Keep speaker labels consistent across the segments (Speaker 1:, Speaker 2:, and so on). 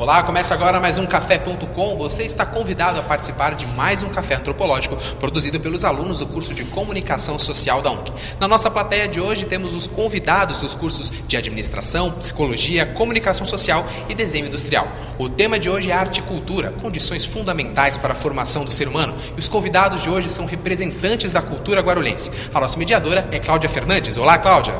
Speaker 1: Olá, começa agora mais um Café.com. Você está convidado a participar de mais um Café Antropológico produzido pelos alunos do curso de Comunicação Social da UNC. Na nossa plateia de hoje temos os convidados dos cursos de Administração, Psicologia, Comunicação Social e Desenho Industrial. O tema de hoje é Arte e Cultura, condições fundamentais para a formação do ser humano. E os convidados de hoje são representantes da cultura guarulhense. A nossa mediadora é Cláudia Fernandes. Olá, Cláudia.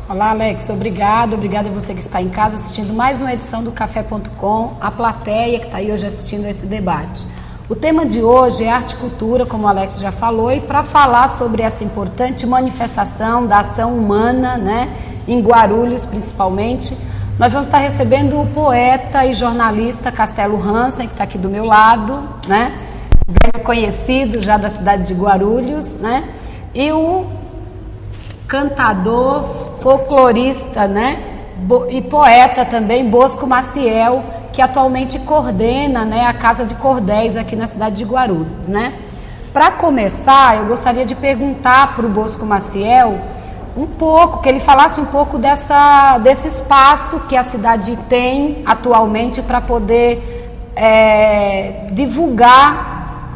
Speaker 2: Olá, Alex. Obrigada a você que está em casa assistindo mais uma edição do Café.com, a plateia que está aí hoje assistindo esse debate. O tema de hoje é arte e cultura, como o Alex já falou, e para falar sobre essa importante manifestação da ação humana, em Guarulhos principalmente, nós vamos estar recebendo o poeta e jornalista Castelo Hansen, que está aqui do meu lado, velho conhecido já da cidade de Guarulhos, e o cantador, folclorista, e poeta também, Bosco Maciel, que atualmente coordena, a Casa de Cordéis aqui na cidade de Guarulhos, Para começar, eu gostaria de perguntar para o Bosco Maciel que ele falasse um pouco desse espaço que a cidade tem atualmente para poder divulgar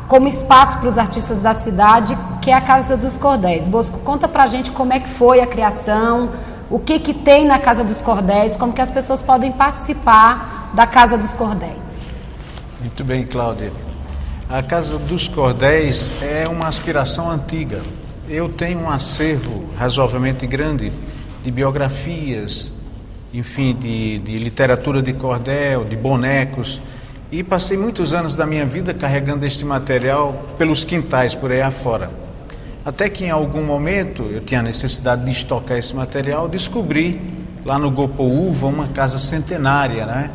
Speaker 2: como espaço para os artistas da cidade, que é a Casa dos Cordéis. Bosco, conta pra gente como é que foi a criação, o que tem na Casa dos Cordéis, como que as pessoas podem participar da Casa dos Cordéis.
Speaker 3: Muito bem, Cláudia. A Casa dos Cordéis é uma aspiração antiga. Eu tenho um acervo razoavelmente grande de biografias, enfim, de literatura de cordel, de bonecos, e passei muitos anos da minha vida carregando este material pelos quintais por aí afora. Até que em algum momento eu tinha necessidade de estocar esse material, descobri lá no Gopoúva uma casa centenária,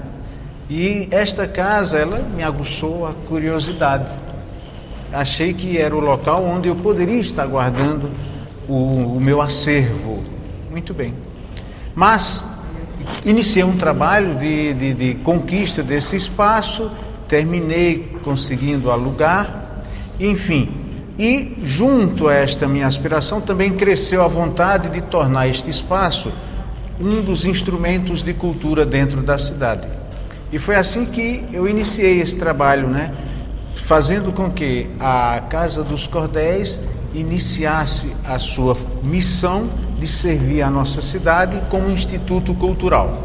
Speaker 3: E esta casa, ela me aguçou a curiosidade. Achei que era o local onde eu poderia estar guardando o meu acervo. Muito bem. Mas iniciei um trabalho de conquista desse espaço, terminei conseguindo alugar, enfim. E junto a esta minha aspiração também cresceu a vontade de tornar este espaço um dos instrumentos de cultura dentro da cidade. E foi assim que eu iniciei esse trabalho, fazendo com que a Casa dos Cordéis iniciasse a sua missão de servir a nossa cidade como instituto cultural.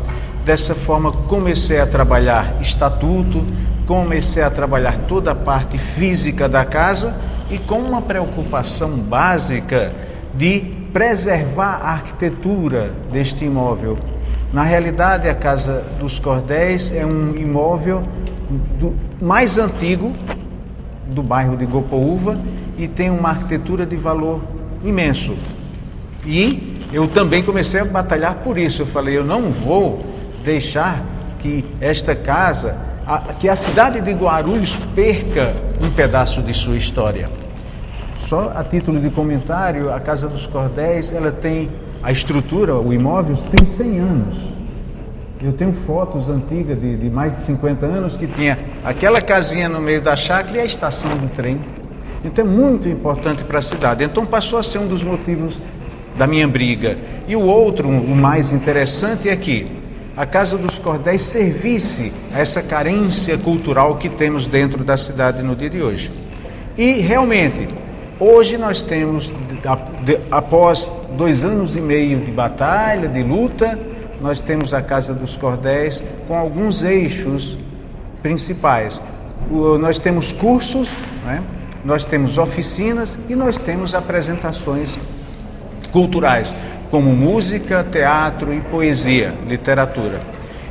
Speaker 3: Dessa forma comecei a trabalhar estatuto, comecei a trabalhar toda a parte física da casa e com uma preocupação básica de preservar a arquitetura deste imóvel. Na realidade, a Casa dos Cordéis é um imóvel mais antigo do bairro de Gopoúva e tem uma arquitetura de valor imenso. E eu também comecei a batalhar por isso. Eu falei, eu não vou deixar que esta casa, que a cidade de Guarulhos perca um pedaço de sua história. Só a título de comentário, a Casa dos Cordéis, ela tem a estrutura, o imóvel tem 100 anos. Eu tenho fotos antigas de mais de 50 anos que tinha aquela casinha no meio da chácara e a estação do trem. Então é muito importante para a cidade. Então passou a ser um dos motivos da minha briga. E o outro, o mais interessante, é que a Casa dos Cordéis servisse a essa carência cultural que temos dentro da cidade no dia de hoje. E realmente, hoje nós temos, após 2 anos e meio de batalha, de luta, nós temos a Casa dos Cordéis com alguns eixos principais. Nós temos cursos, nós temos oficinas e nós temos apresentações culturais, como música, teatro e poesia, literatura.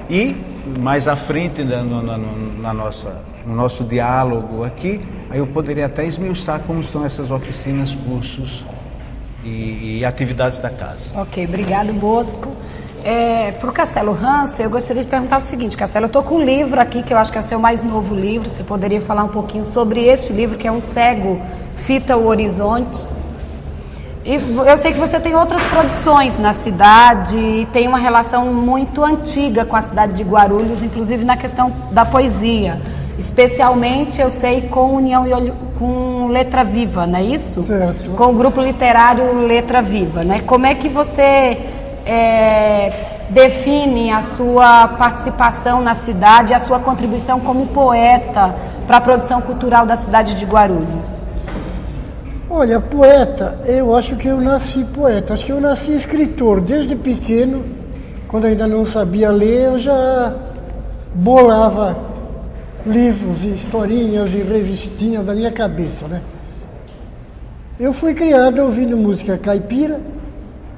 Speaker 3: E mais à frente no nosso diálogo aqui, aí eu poderia até esmiuçar como são essas oficinas, cursos e atividades da casa.
Speaker 2: Ok, obrigado, Bosco. Para o Castelo Hansen, eu gostaria de perguntar o seguinte, Castelo, eu estou com um livro aqui, que eu acho que é o seu mais novo livro, você poderia falar um pouquinho sobre este livro, que é Um Cego Fita o Horizonte. E eu sei que você tem outras produções na cidade e tem uma relação muito antiga com a cidade de Guarulhos, inclusive na questão da poesia. Especialmente, eu sei, com com Letra Viva, não é isso?
Speaker 4: Certo.
Speaker 2: Com o grupo literário Letra Viva, Como é que você define a sua participação na cidade, a sua contribuição como poeta para a produção cultural da cidade de Guarulhos?
Speaker 4: Olha, poeta, eu acho que eu nasci poeta, acho que eu nasci escritor. Desde pequeno, quando eu ainda não sabia ler, eu já bolava livros e historinhas e revistinhas da minha cabeça, né? Eu fui criado ouvindo música caipira.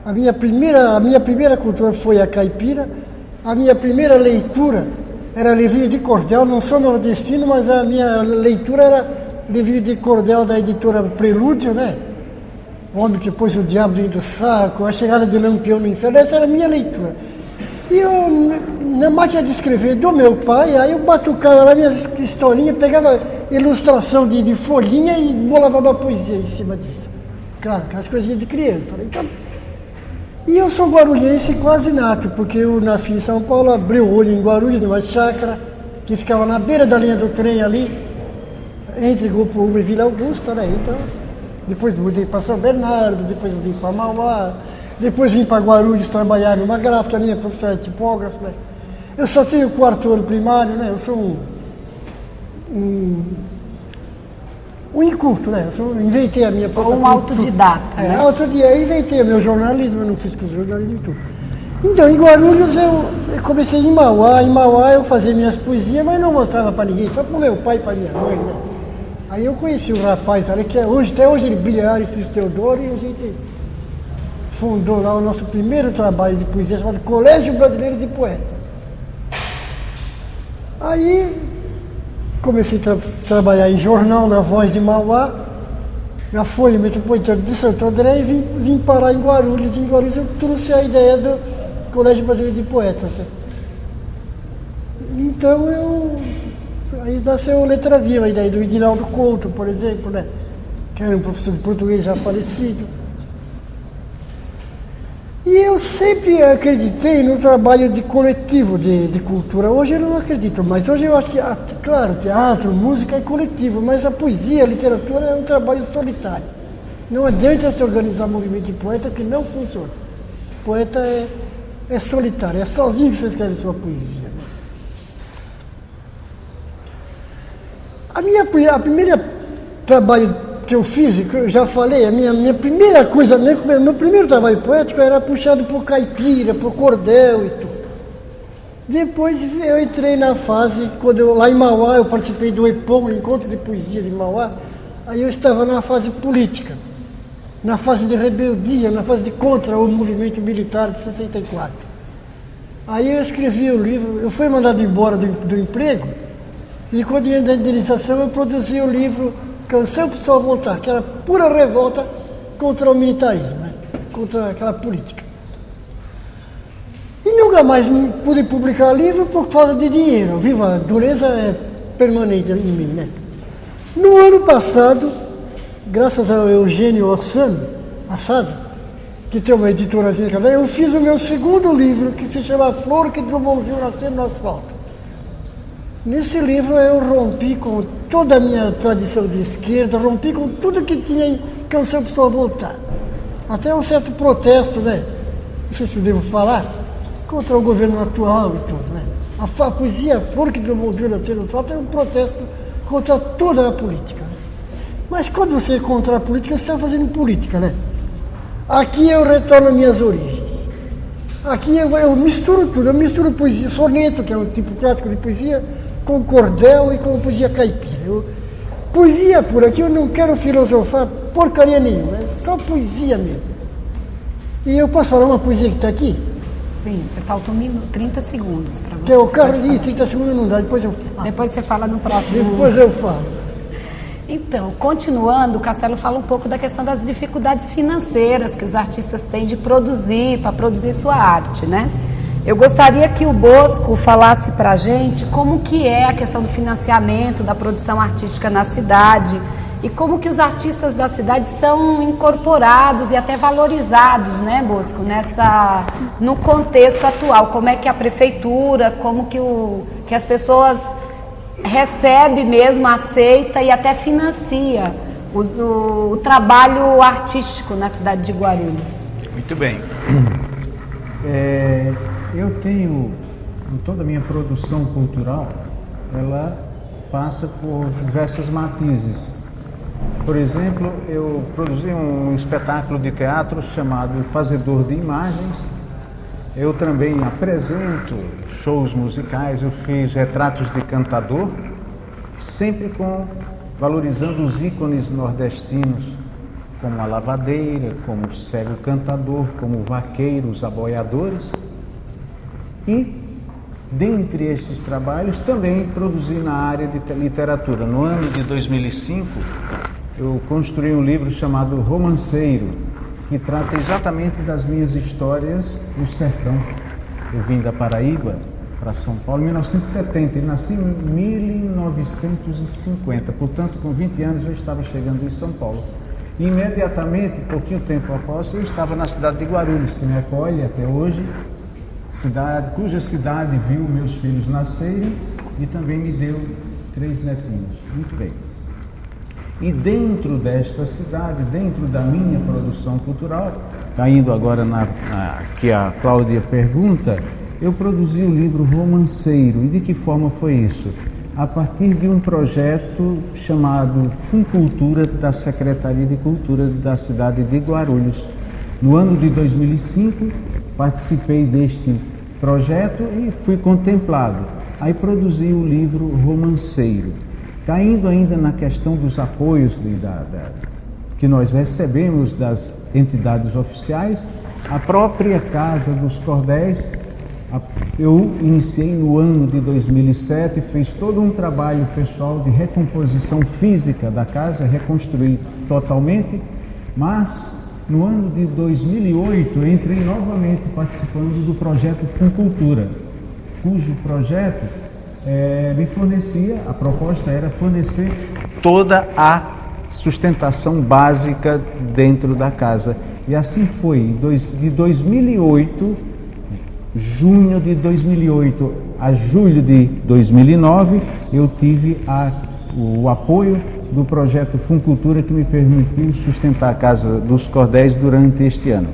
Speaker 4: A minha primeira cultura foi a caipira. A minha primeira leitura era livrinho de cordel. Não sou nordestino, mas a minha leitura era livrinho de cordel da editora Prelúdio, né? O Homem que Pôs o Diabo Dentro do Saco, A Chegada de Lampião no Inferno. Essa era a minha leitura. E eu, na máquina de escrever do meu pai, aí eu batucava lá minhas historinhas, pegava ilustração de folhinha e bolava uma poesia em cima disso. Claro, aquelas coisinhas de criança, né? Então, e eu sou guarulhense quase nato, porque eu nasci em São Paulo, abri o olho em Guarulhos, numa chácara, que ficava na beira da linha do trem ali, entre Grupo Uva e Vila Augusta, né? Então, depois mudei para São Bernardo, depois mudei para Mauá, depois vim para Guarulhos trabalhar numa gráfica, a minha profissão é tipógrafo, né? Eu só tenho 4º ano primário, né? Eu sou um inculto, né? Inventei a minha própria...
Speaker 2: Ou um autodidata, né?
Speaker 4: Autodidata, inventei o meu jornalismo, eu não fiz com jornalismo e tudo. Então, em Guarulhos eu comecei em Mauá eu fazia minhas poesias, mas não mostrava para ninguém, só para o meu pai e para minha mãe, né? Aí eu conheci um rapaz ali que até hoje ele brilha, Aristes Teodoro, e a gente fundou lá o nosso primeiro trabalho de poesia, chamado Colégio Brasileiro de Poetas. Aí comecei a trabalhar em jornal, na Voz de Mauá, na Folha Metropolitana de Santo André, e vim parar em Guarulhos. Em Guarulhos eu trouxe a ideia do Colégio Brasileiro de Poetas, né? Então aí nasceu Letra Viva, a ideia do Edinaldo Couto, por exemplo, né? Que era um professor de português já falecido. E eu sempre acreditei no trabalho de coletivo de cultura. Hoje eu não acredito, mas hoje eu acho que, claro, teatro, música é coletivo, mas a poesia, a literatura é um trabalho solitário. Não adianta se organizar movimento de poeta que não funciona. Poeta é solitário, é sozinho que você escreve sua poesia, né? A primeira trabalho que eu fiz, que eu já falei, a minha primeira coisa, meu primeiro trabalho poético era puxado por caipira, por cordel e tudo. Depois eu entrei na fase, lá em Mauá, eu participei do EPOM, Encontro de Poesia de Mauá, aí eu estava na fase política, na fase de rebeldia, na fase de contra o movimento militar de 64. Aí eu escrevi o livro, eu fui mandado embora do emprego, e quando ia da indenização eu produzi o livro Canção para o Sol Voltar, que era pura revolta contra o militarismo, né? Contra aquela política. E nunca mais pude publicar livro por falta de dinheiro, viu? A dureza é permanente em mim, né? No ano passado, graças ao Eugênio Assado, que tem uma editorazinha, eu fiz o meu segundo livro, que se chama Flor que Drummond viu nascer no asfalto. Nesse livro eu rompi com toda a minha tradição de esquerda, rompi com tudo que tinha em Canção para o Sol Voltar. Até um certo protesto, né? Não sei se eu devo falar, contra o governo atual e tudo, né? A poesia Flor que Drummond viu nascer no asfalto é um protesto contra toda a política, né? Mas quando você é contra a política, você está fazendo política, né? Aqui eu retorno às minhas origens. Aqui eu misturo tudo, eu misturo poesia, soneto, que é um tipo clássico de poesia, com cordel e com poesia caipira. Poesia por aqui, eu não quero filosofar porcaria nenhuma, é só poesia mesmo. E eu posso falar uma poesia que está aqui?
Speaker 2: Sim, você falta 30 segundos para você.
Speaker 4: Que é o carro, 30 segundos não dá, depois eu falo.
Speaker 2: Depois você fala no próximo.
Speaker 4: Depois eu falo.
Speaker 2: Então, continuando, o Castelo fala um pouco da questão das dificuldades financeiras que os artistas têm de produzir, para produzir sua arte, né? Eu gostaria que o Bosco falasse para a gente como que é a questão do financiamento da produção artística na cidade e como que os artistas da cidade são incorporados e até valorizados, né, Bosco, no contexto atual. Como é que a prefeitura, como que as pessoas recebem mesmo, aceita e até financia o trabalho artístico na cidade de Guarulhos.
Speaker 3: Muito bem. Eu tenho, em toda a minha produção cultural, ela passa por diversas matizes. Por exemplo, eu produzi um espetáculo de teatro chamado Fazedor de Imagens. Eu também apresento shows musicais, eu fiz retratos de cantador, sempre valorizando os ícones nordestinos, como a lavadeira, como o cego cantador, como o vaqueiro, os aboiadores. E, dentre esses trabalhos, também produzi na área de literatura. No ano de 2005, eu construí um livro chamado Romanceiro, que trata exatamente das minhas histórias no sertão. Eu vim da Paraíba para São Paulo em 1970, e nasci em 1950, portanto, com 20 anos eu estava chegando em São Paulo. E, imediatamente, pouquinho tempo após, eu estava na cidade de Guarulhos, que me acolhe até hoje, cuja cidade viu meus filhos nascerem e também me deu 3 netinhos. Muito bem. E dentro desta cidade, dentro da minha produção cultural, caindo agora que a Cláudia pergunta, eu produzi o livro Romanceiro. E de que forma foi isso? A partir de um projeto chamado Funcultura, da Secretaria de Cultura da cidade de Guarulhos. No ano de 2005, participei deste projeto e fui contemplado. Aí produzi o livro Romanceiro. Caindo ainda na questão dos apoios que nós recebemos das entidades oficiais, a própria Casa dos Cordéis, eu iniciei no ano de 2007, fiz todo um trabalho pessoal de recomposição física da casa, reconstruí totalmente, mas no ano de 2008 eu entrei novamente participando do projeto Funcultura, cujo projeto me fornecia, a proposta era fornecer toda a sustentação básica dentro da casa. E assim foi, de 2008, junho de 2008 a julho de 2009, eu tive o apoio do projeto Funcultura, que me permitiu sustentar a Casa dos Cordéis durante este ano.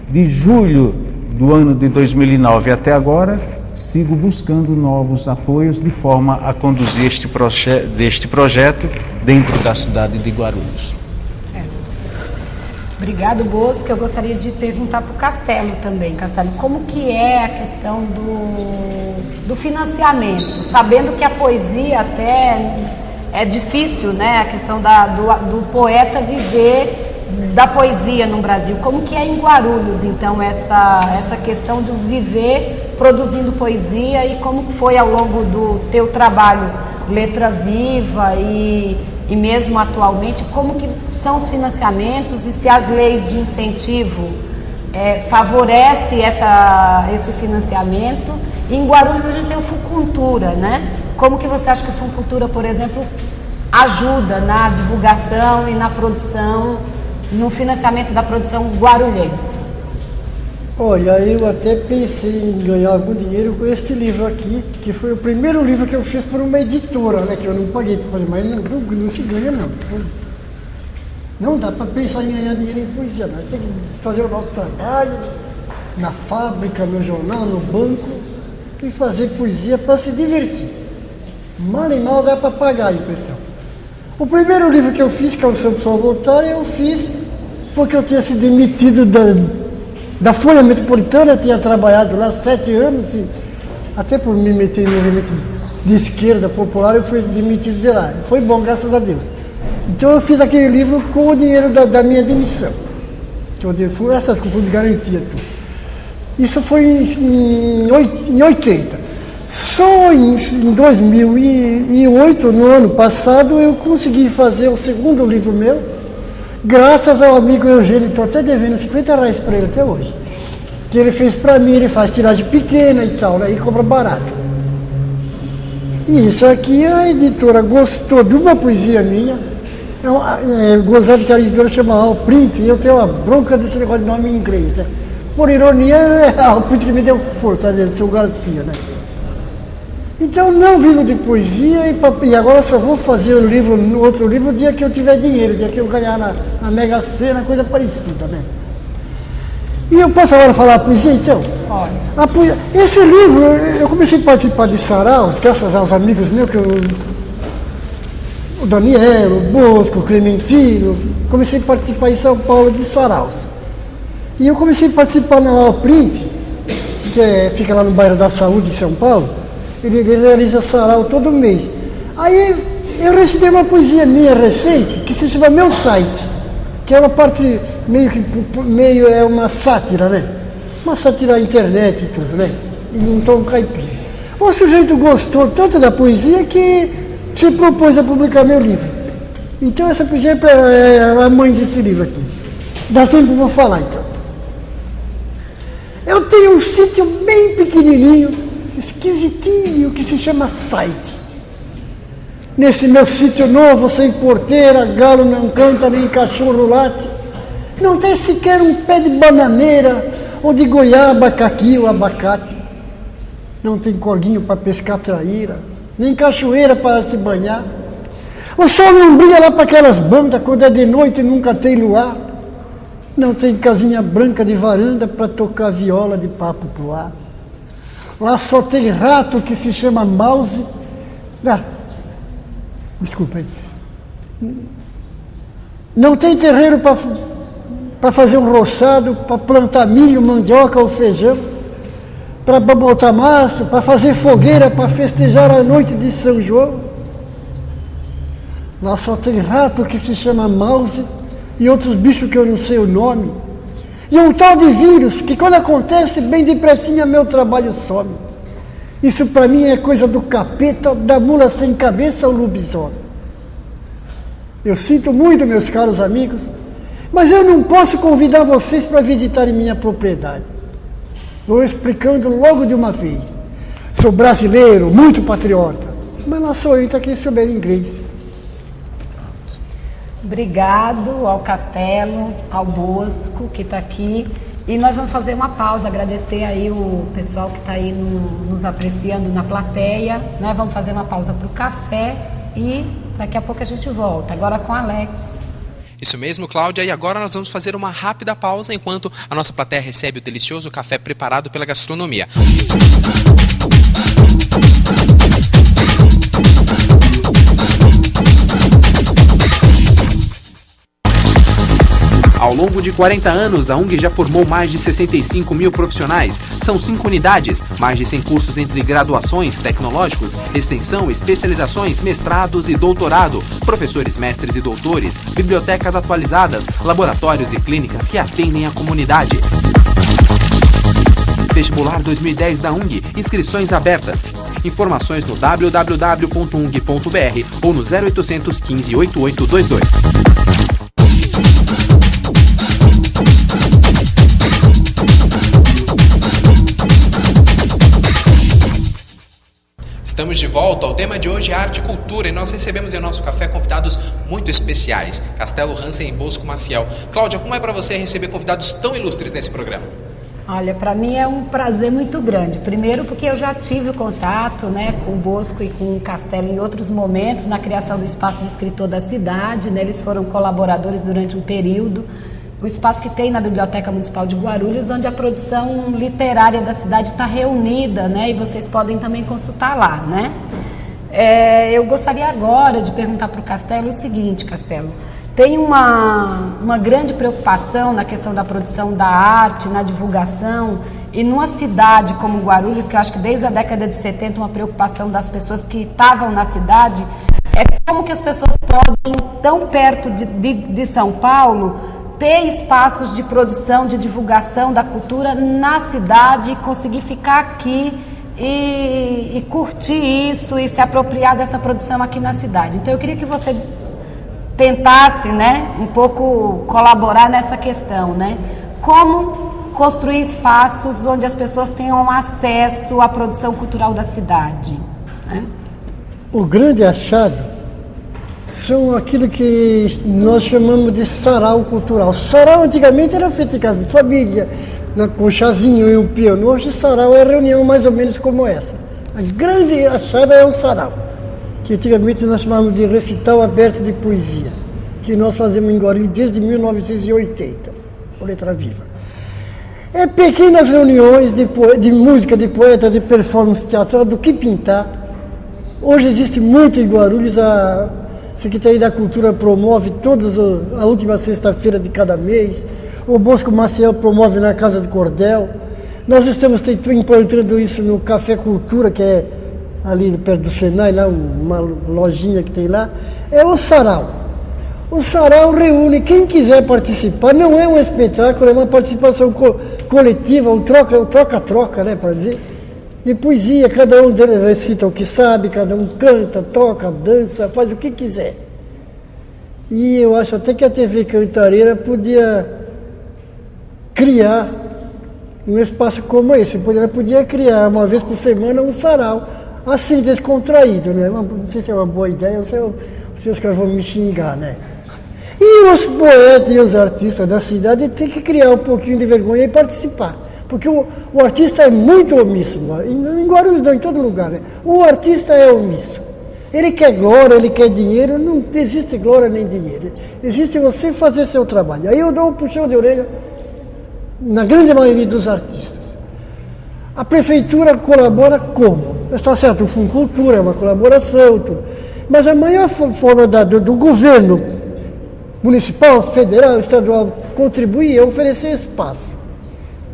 Speaker 3: De julho do ano de 2009 até agora, sigo buscando novos apoios de forma a conduzir este projeto dentro da cidade de Guarulhos.
Speaker 2: Certo. Obrigado, Bosco. Eu gostaria de perguntar para o Castelo também. Castelo, como que é a questão do financiamento? Sabendo que a poesia até é difícil, né? A questão do poeta viver da poesia no Brasil. Como que é em Guarulhos, então, essa questão de viver produzindo poesia, e como foi ao longo do teu trabalho Letra Viva e mesmo atualmente, como que são os financiamentos e se as leis de incentivo favorecem esse financiamento? E em Guarulhos a gente tem o Funcultura, né? Como que você acha que o Funcultura, por exemplo, ajuda na divulgação e na produção, no financiamento da produção guarulhense?
Speaker 4: Olha, eu até pensei em ganhar algum dinheiro com este livro aqui, que foi o primeiro livro que eu fiz por uma editora, né? Que eu não paguei para fazer, mas não se ganha não. Não dá para pensar em ganhar dinheiro em poesia, nós temos que fazer o nosso trabalho na fábrica, no jornal, no banco, e fazer poesia para se divertir. Mal e mal dá para pagar a impressão. O primeiro livro que eu fiz, que é o São Pessoal Voltar, eu fiz porque eu tinha sido demitido da Folha Metropolitana, eu tinha trabalhado lá 7 anos, e até por me meter em movimento de esquerda popular, eu fui demitido de lá. Foi bom, graças a Deus. Então eu fiz aquele livro com o dinheiro da minha demissão. Essas coisas de garantia. Tudo. Isso foi em 80. Só em 2008, no ano passado, eu consegui fazer o segundo livro meu, graças ao amigo Eugênio, estou até devendo R$50 para ele até hoje. Que ele fez para mim, ele faz tiragem pequena e tal, né, e cobra barato. E isso aqui, a editora gostou de uma poesia minha, gozado que a editora chama Al Print, e eu tenho uma bronca desse negócio de nome em inglês, né. Por ironia, é a Al Print que me deu força, né, seu Garcia, né. Então não vivo de poesia e agora só vou fazer outro livro o dia que eu tiver dinheiro, o dia que eu ganhar na Mega Sena, coisa parecida, né? E eu posso agora falar a poesia, então?
Speaker 2: Pode.
Speaker 4: Esse livro, eu comecei a participar de saraus, graças aos amigos meus, o Daniel, o Bosco, o Clementino. Comecei a participar em São Paulo de saraus. E eu comecei a participar na Alprint, que fica lá no bairro da Saúde, em São Paulo. Ele realiza sarau todo mês. Aí eu recebi uma poesia minha recente, que se chama Meu Site, que é uma parte meio é uma sátira, né? Uma sátira à internet e tudo, né? Em tom caipira. O sujeito gostou tanto da poesia que se propôs a publicar meu livro. Então essa poesia é a mãe desse livro aqui. Dá tempo, eu vou falar então. Eu tenho um sítio bem pequenininho, esquisitinho, que se chama Site. Nesse meu sítio novo, sem porteira, galo não canta, nem cachorro late. Não tem sequer um pé de bananeira, ou de goiaba, caqui ou abacate. Não tem corguinho para pescar traíra, nem cachoeira para se banhar. O sol não brilha lá para aquelas bandas, quando é de noite nunca tem luar. Não tem casinha branca de varanda para tocar viola de papo pro ar. Lá só tem rato que se chama mouse. Desculpa aí. Não tem terreiro para fazer um roçado, para plantar milho, mandioca ou feijão, para botar mastro, para fazer fogueira, para festejar a noite de São João. Lá só tem rato que se chama mouse e outros bichos que eu não sei o nome. E um tal de vírus que quando acontece, bem depressinha meu trabalho some. Isso para mim é coisa do capeta, da mula sem cabeça ou lobisomem. Eu sinto muito, meus caros amigos, mas eu não posso convidar vocês para visitarem minha propriedade. Vou explicando logo de uma vez. Sou brasileiro, muito patriota, mas não sou eu, aqui souber inglês.
Speaker 2: Obrigado ao Castelo, ao Bosco, que está aqui. E nós vamos fazer uma pausa, agradecer aí o pessoal que está aí nos apreciando na plateia, né? Vamos fazer uma pausa para o café e daqui a pouco a gente volta, agora com o Alex.
Speaker 1: Isso mesmo, Cláudia, e agora nós vamos fazer uma rápida pausa enquanto a nossa plateia recebe o delicioso café preparado pela gastronomia. Ao longo de 40 anos, a UNG já formou mais de 65 mil profissionais. São 5 unidades, mais de 100 cursos entre graduações, tecnológicos, extensão, especializações, mestrados e doutorado, professores, mestres e doutores, bibliotecas atualizadas, laboratórios e clínicas que atendem a comunidade. Vestibular 2010 da UNG, inscrições abertas. Informações no www.ung.br ou no 0800 15 8822. Estamos de volta. O tema de hoje é arte e cultura e nós recebemos em nosso café convidados muito especiais, Castelo Hansen e Bosco Maciel. Cláudia, como é para você receber convidados tão ilustres nesse programa?
Speaker 2: Olha, para mim é um prazer muito grande. Primeiro porque eu já tive o contato, né, com o Bosco e com o Castelo em outros momentos, na criação do Espaço do Escritor da cidade, né, eles foram colaboradores durante um período. O espaço que tem na Biblioteca Municipal de Guarulhos, onde a produção literária da cidade está reunida, né? E vocês podem também consultar lá, né? Eu gostaria agora de perguntar para o Castelo o seguinte, Castelo. Tem uma grande preocupação na questão da produção da arte, na divulgação, e numa cidade como Guarulhos, que eu acho que desde a década de 70 uma preocupação das pessoas que estavam na cidade, é como que as pessoas podem, tão perto de São Paulo, ter espaços de produção, de divulgação da cultura na cidade e conseguir ficar aqui e curtir isso e se apropriar dessa produção aqui na cidade. Então eu queria que você tentasse, né, um pouco colaborar nessa questão, né? Como construir espaços onde as pessoas tenham acesso à produção cultural da cidade, né?
Speaker 4: O grande achado são aquilo que nós chamamos de sarau cultural. Sarau antigamente era feito em casa de família, com um chazinho e um piano. Hoje sarau é reunião mais ou menos como essa. A grande achada é o sarau, que antigamente nós chamávamos de recital aberto de poesia, que nós fazemos em Guarulhos desde 1980, com letra viva. É pequenas reuniões de música, de poeta, de performance teatral, do que pintar. Hoje existe muito em Guarulhos, a Secretaria da Cultura promove a última sexta-feira de cada mês, o Bosco Maciel promove na Casa do Cordel. Nós estamos implantando isso no Café Cultura, que é ali perto do Senai, lá, uma lojinha que tem lá, é o sarau. O sarau reúne quem quiser participar, não é um espetáculo, é uma participação coletiva, um troca-troca, né, para dizer, de poesia, cada um recita o que sabe, cada um canta, toca, dança, faz o que quiser. E eu acho até que a TV Cantareira podia criar um espaço como esse, ela podia criar uma vez por semana um sarau, assim, descontraído, né? Não sei se é uma boa ideia, se os caras vão me xingar, né? E os poetas e os artistas da cidade têm que criar um pouquinho de vergonha e participar. Porque o artista é muito omisso, em Guarulhos não, em todo lugar, né? O artista é omisso. Ele quer glória, ele quer dinheiro, não existe glória nem dinheiro. Existe você fazer seu trabalho. Aí eu dou um puxão de orelha na grande maioria dos artistas. A prefeitura colabora como? Está certo, o Fundo Cultura é uma colaboração, tudo. Mas a maior forma do governo municipal, federal, estadual contribuir é oferecer espaço.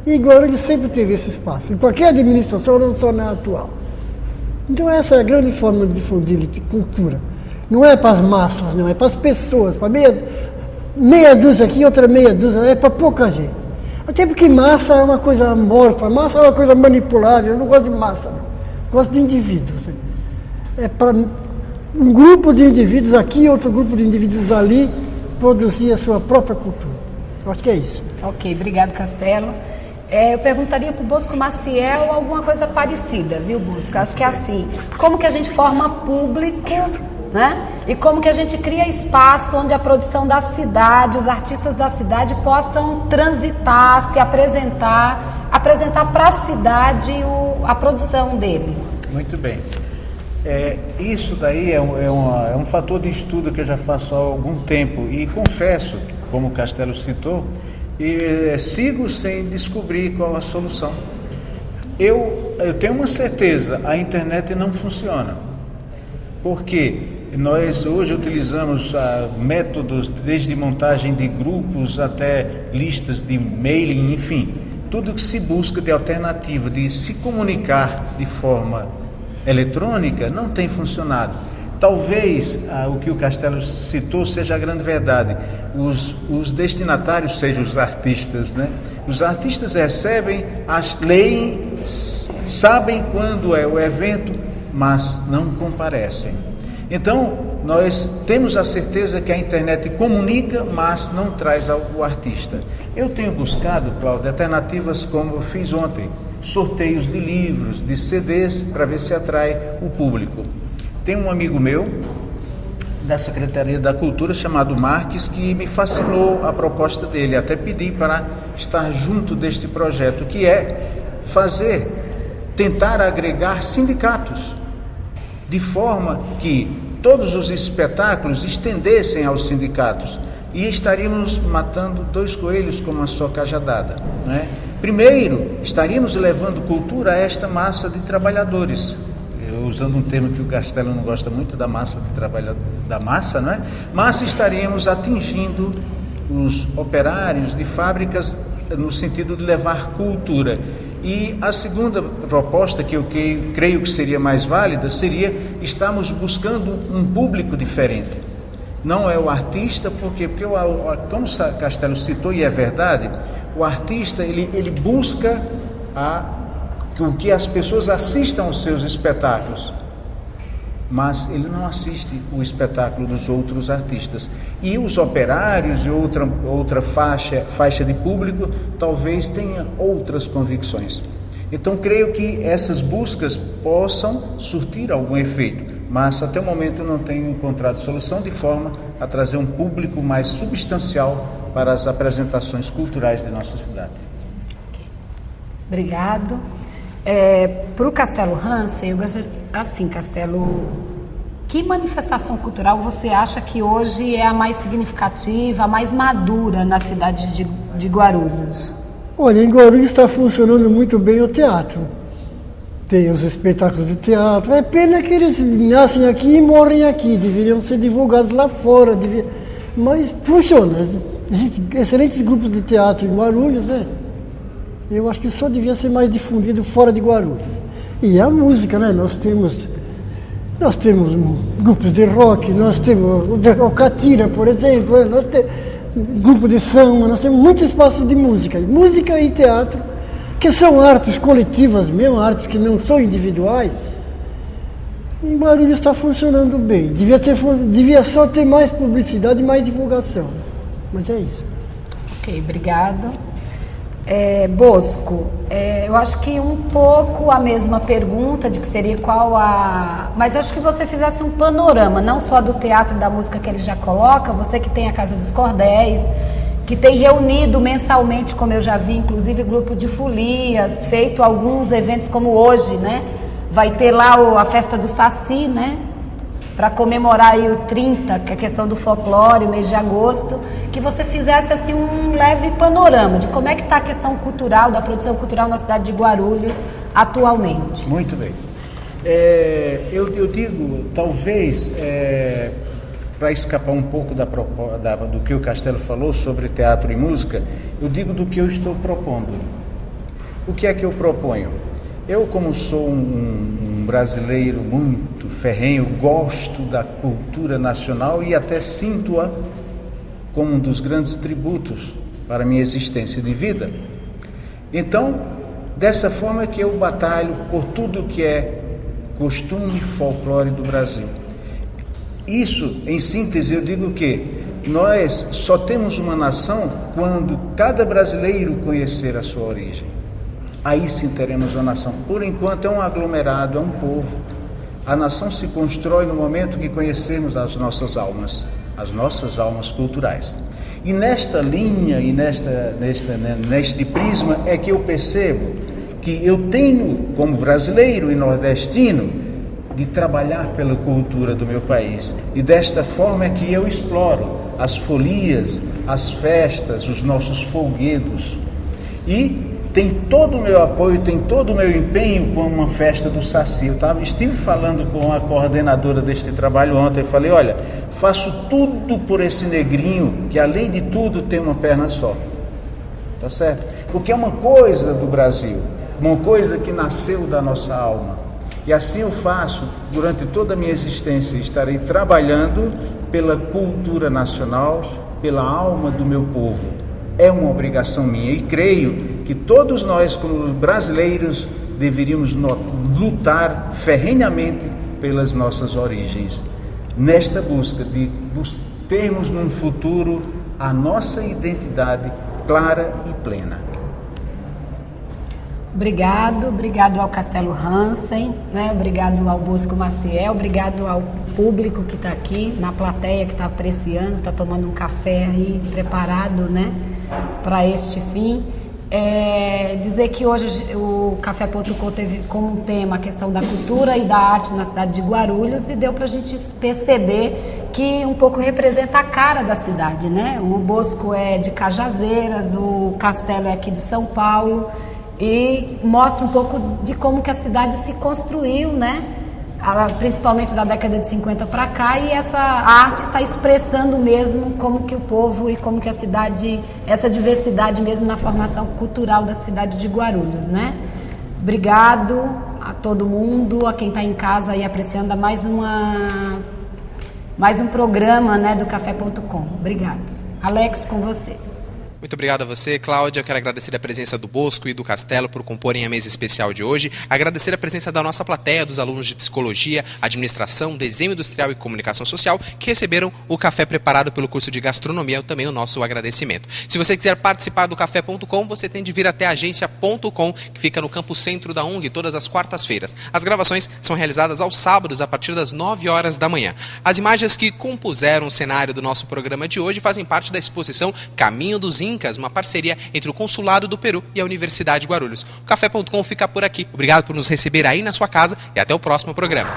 Speaker 4: E Guarulhos sempre teve esse espaço, em qualquer administração, não só na atual. Então essa é a grande forma de difundir cultura. Não é para as massas, não, é para as pessoas, para meia dúzia aqui, outra meia dúzia, é para pouca gente. Até porque massa é uma coisa amorfa, massa é uma coisa manipulável, eu não gosto de massa, não. Gosto de indivíduos. É para um grupo de indivíduos aqui, outro grupo de indivíduos ali, produzir a sua própria cultura. Eu acho que é isso.
Speaker 2: Ok, obrigado, Castelo. Eu perguntaria para o Bosco Maciel alguma coisa parecida, viu, Bosco? Acho que é assim, como que a gente forma público, né? E como que a gente cria espaço onde a produção da cidade, os artistas da cidade possam transitar, se apresentar para a cidade a produção deles.
Speaker 3: Muito bem. Isso daí é um fator de estudo que eu já faço há algum tempo e confesso, como o Castelo citou, e sigo sem descobrir qual a solução. Eu tenho uma certeza, a internet não funciona, porque nós hoje utilizamos métodos desde montagem de grupos até listas de mailing, enfim, tudo que se busca de alternativa de se comunicar de forma eletrônica não tem funcionado. Talvez o que o Castelo citou seja a grande verdade. Os destinatários sejam os artistas, né? Os artistas recebem, leem, sabem quando é o evento, mas não comparecem. Então, nós temos a certeza que a internet comunica, mas não traz o artista. Eu tenho buscado, Cláudio, alternativas como eu fiz ontem, sorteios de livros, de CDs, para ver se atrai o público. Tem um amigo meu, da Secretaria da Cultura, chamado Marques, que me fascinou a proposta dele, até pedi para estar junto deste projeto, que é tentar agregar sindicatos, de forma que todos os espetáculos estendessem aos sindicatos, e estaríamos matando dois coelhos com uma só cajadada, né? Primeiro, estaríamos levando cultura a esta massa de trabalhadores, usando um termo que o Castelo não gosta muito, da massa de trabalho, da massa, não é? Mas estaríamos atingindo os operários de fábricas no sentido de levar cultura. E a segunda proposta, que eu creio que seria mais válida, seria estarmos buscando um público diferente. Não é o artista, porque como o Castelo citou, e é verdade, o artista ele busca com que as pessoas assistam aos seus espetáculos, mas ele não assiste o espetáculo dos outros artistas. E os operários e outra faixa de público talvez tenha outras convicções. Então creio que essas buscas possam surtir algum efeito, mas até o momento eu não tenho encontrado solução de forma a trazer um público mais substancial para as apresentações culturais de nossa cidade.
Speaker 2: Obrigado. Para o Castelo Hansen, eu gosto assim, Castelo, que manifestação cultural você acha que hoje é a mais significativa, a mais madura na cidade de Guarulhos?
Speaker 4: Olha, em Guarulhos está funcionando muito bem o teatro. Tem os espetáculos de teatro. É pena que eles nascem aqui e morrem aqui. Deveriam ser divulgados lá fora. Mas funciona. Existem excelentes grupos de teatro em Guarulhos, né? Eu acho que só devia ser mais difundido fora de Guarulhos. E a música, né? Nós temos grupos de rock, nós temos o Catira, por exemplo, né? Nós temos grupo de samba, nós temos muito espaço de música. Música e teatro, que são artes coletivas mesmo, artes que não são individuais. Em Guarulhos está funcionando bem. Devia só ter mais publicidade e mais divulgação. Mas é isso.
Speaker 2: Ok, obrigado. Bosco, eu acho que um pouco a mesma pergunta de que seria mas acho que você fizesse um panorama, não só do teatro e da música que ele já coloca, você que tem a Casa dos Cordéis, que tem reunido mensalmente, como eu já vi, inclusive grupo de folias, feito alguns eventos como hoje, né? Vai ter lá a festa do Saci, né? Para comemorar aí o 30, que é a questão do folclore, o mês de agosto, que você fizesse assim um leve panorama de como é que está a questão cultural, da produção cultural na cidade de Guarulhos atualmente.
Speaker 3: Muito bem. Eu digo, talvez, para escapar um pouco do que o Castelo falou sobre teatro e música, eu digo do que eu estou propondo. O que é que eu proponho? Eu, como sou um brasileiro muito ferrenho, gosto da cultura nacional e até sinto-a como um dos grandes tributos para a minha existência de vida. Então, dessa forma que eu batalho por tudo que é costume e folclore do Brasil. Isso, em síntese, eu digo que nós só temos uma nação quando cada brasileiro conhecer a sua origem. Aí sim teremos uma nação. Por enquanto é um aglomerado, é um povo. A nação se constrói no momento que conhecemos as nossas almas culturais. E nesta linha e neste prisma é que eu percebo que eu tenho, como brasileiro e nordestino, de trabalhar pela cultura do meu país. E desta forma é que eu exploro as folias, as festas, os nossos folguedos. E tem todo o meu apoio, tem todo o meu empenho com uma festa do Saci. Estive falando com a coordenadora deste trabalho ontem, eu falei, olha, faço tudo por esse negrinho, que além de tudo tem uma perna só. Tá certo? Porque é uma coisa do Brasil, uma coisa que nasceu da nossa alma. E assim eu faço durante toda a minha existência, estarei trabalhando pela cultura nacional, pela alma do meu povo. É uma obrigação minha e creio que todos nós, como brasileiros, deveríamos lutar ferrenhamente pelas nossas origens, nesta busca de termos num futuro a nossa identidade clara e plena.
Speaker 2: Obrigado ao Castelo Hansen, né? Obrigado ao Bosco Maciel, obrigado ao público que está aqui, na plateia que está apreciando, está tomando um café aí preparado, né, para este fim. Dizer que hoje o Café.com teve como tema a questão da cultura e da arte na cidade de Guarulhos e deu para a gente perceber que um pouco representa a cara da cidade, né? O Bosco é de Cajazeiras, o Castelo é aqui de São Paulo e mostra um pouco de como que a cidade se construiu, né? Principalmente da década de 50 para cá, e essa arte está expressando mesmo como que o povo e como que a cidade, essa diversidade mesmo na formação cultural da cidade de Guarulhos, né? Obrigado a todo mundo, a quem está em casa aí apreciando mais um programa, né, do Café.com. Obrigada. Alex, com você.
Speaker 1: Muito obrigado a você, Cláudia. Eu quero agradecer a presença do Bosco e do Castelo por comporem a mesa especial de hoje. Agradecer a presença da nossa plateia, dos alunos de Psicologia, Administração, Desenho Industrial e Comunicação Social, que receberam o café preparado pelo curso de Gastronomia, também o nosso agradecimento. Se você quiser participar do Café.com, você tem de vir até a agência.com, que fica no Campo Centro da UNG, todas as quartas-feiras. As gravações são realizadas aos sábados, a partir das 9 horas da manhã. As imagens que compuseram o cenário do nosso programa de hoje fazem parte da exposição Caminho dos Incas, uma parceria entre o Consulado do Peru e a Universidade de Guarulhos. O Café.com fica por aqui. Obrigado por nos receber aí na sua casa e até o próximo programa.